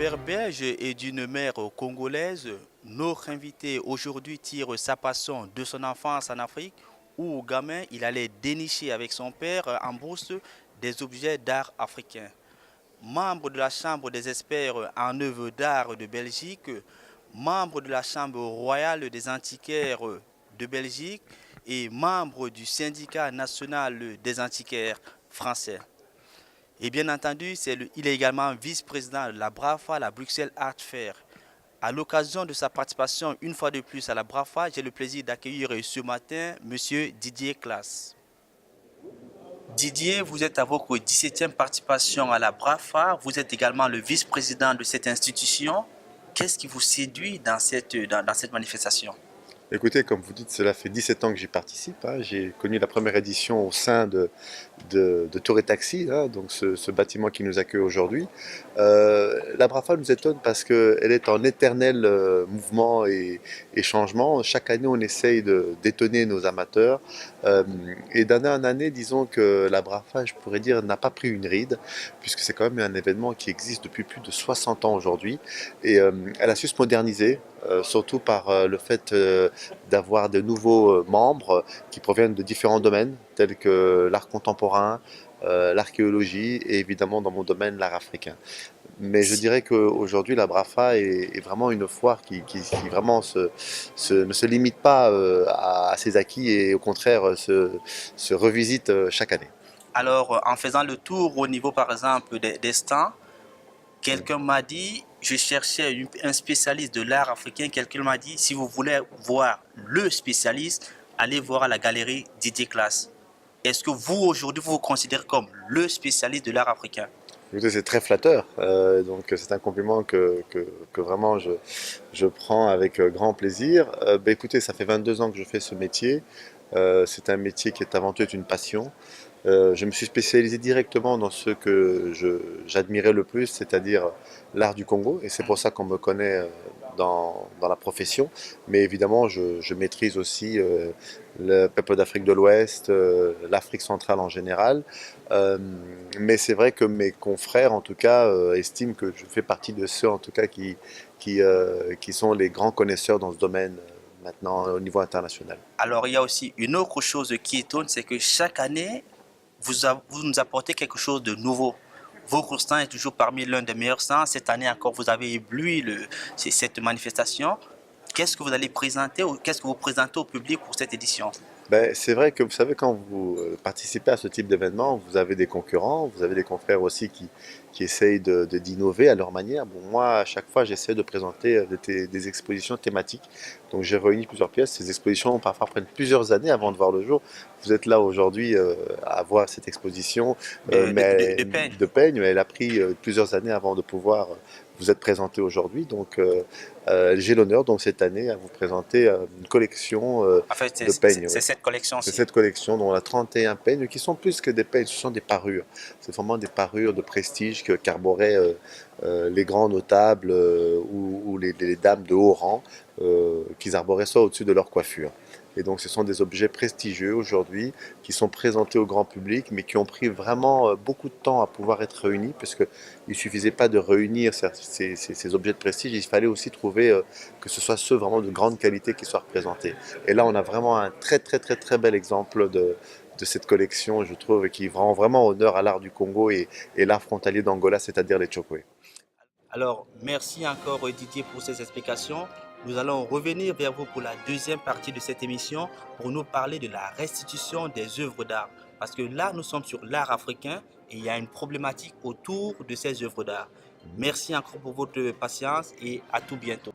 père belge et d'une mère congolaise, notre invité aujourd'hui tire sa passion de son enfance en Afrique où, gamin, il allait dénicher avec son père en bourse des objets d'art africains. Membre de la Chambre des experts en œuvres d'art de Belgique, membre de la Chambre royale des antiquaires de Belgique et membre du syndicat national des antiquaires français. Et bien entendu, il est également vice-président de la BRAFA, la Bruxelles Art Fair. À l'occasion de sa participation une fois de plus à la BRAFA, j'ai le plaisir d'accueillir ce matin M. Didier Claes. Didier, vous êtes à votre 17e participation à la BRAFA. Vous êtes également le vice-président de cette institution. Qu'est-ce qui vous séduit dans cette manifestation? Écoutez, comme vous dites, cela fait 17 ans que j'y participe, hein. J'ai connu la première édition au sein de Tour et Taxi, hein, donc ce bâtiment qui nous accueille aujourd'hui. La BRAFA nous étonne parce qu'elle est en éternel mouvement et changement. Chaque année, on essaye d'étonner nos amateurs. Et d'année en année, disons que la BRAFA, je pourrais dire, n'a pas pris une ride, puisque c'est quand même un événement qui existe depuis plus de 60 ans aujourd'hui. Et elle a su se moderniser, surtout par le fait d'avoir de nouveaux membres qui proviennent de différents domaines, tels que l'art contemporain, l'archéologie et évidemment dans mon domaine l'art africain. Mais je dirais qu'aujourd'hui la BRAFA est vraiment une foire qui vraiment ne se limite pas à ses acquis et au contraire se revisite chaque année. Alors, en faisant le tour au niveau, par exemple, des stands, quelqu'un m'a dit, je cherchais un spécialiste de l'art africain, quelqu'un m'a dit, si vous voulez voir le spécialiste, allez voir à la galerie Didier Claes. Est-ce que vous, aujourd'hui, vous vous considérez comme le spécialiste de l'art africain? Écoutez, c'est très flatteur, donc c'est un compliment que vraiment je prends avec grand plaisir. Écoutez, ça fait 22 ans que je fais ce métier. C'est un métier qui est avant tout une passion. Je me suis spécialisé directement dans ce que j'admirais le plus, c'est-à-dire l'art du Congo, et c'est pour ça qu'on me connaît dans la profession. Mais évidemment, je maîtrise aussi le peuple d'Afrique de l'Ouest, l'Afrique centrale en général. Euh, mais c'est vrai que mes confrères, en tout cas, estiment que je fais partie de ceux, en tout cas, qui sont les grands connaisseurs dans ce domaine maintenant au niveau international. Alors, il y a aussi une autre chose qui étonne, c'est que chaque année, vous nous apportez quelque chose de nouveau. Votre stand est toujours parmi l'un des meilleurs stands. Cette année encore, vous avez ébloui cette manifestation. Qu'est-ce que vous allez présenter ou qu'est-ce que vous présentez au public pour cette édition? C'est vrai que vous savez, quand vous participez à ce type d'événement, vous avez des concurrents, vous avez des confrères aussi qui essayent d'innover à leur manière. Bon, moi, à chaque fois, j'essaie de présenter des expositions thématiques. Donc, j'ai réuni plusieurs pièces. Ces expositions, parfois, prennent plusieurs années avant de voir le jour. Vous êtes là aujourd'hui à voir cette exposition De peigne. de peigne, mais elle a pris plusieurs années avant de pouvoir vous être présentée aujourd'hui. Donc, j'ai l'honneur, donc, cette année, à vous présenter une collection En fait, de peignes. c'est Oui. cette C'est collection-ci. cette collection dont on a 31 peignes qui sont plus que des peignes, ce sont des parures. C'est vraiment des parures de prestige qu'arboraient les grands notables ou les dames de haut rang qu'ils arboraient ça au-dessus de leur coiffure. Et donc ce sont des objets prestigieux aujourd'hui qui sont présentés au grand public mais qui ont pris vraiment beaucoup de temps à pouvoir être réunis parce qu'il ne suffisait pas de réunir ces objets de prestige, il fallait aussi trouver que ce soit ceux vraiment de grande qualité qui soient représentés. Et là on a vraiment un très bel exemple de cette collection, je trouve, qui rend vraiment honneur à l'art du Congo et l'art frontalier d'Angola, c'est-à-dire les Chokwe. Alors, merci encore Didier pour ces explications. Nous allons revenir vers vous pour la deuxième partie de cette émission pour nous parler de la restitution des œuvres d'art. Parce que là, nous sommes sur l'art africain et il y a une problématique autour de ces œuvres d'art. Merci encore pour votre patience et à tout bientôt.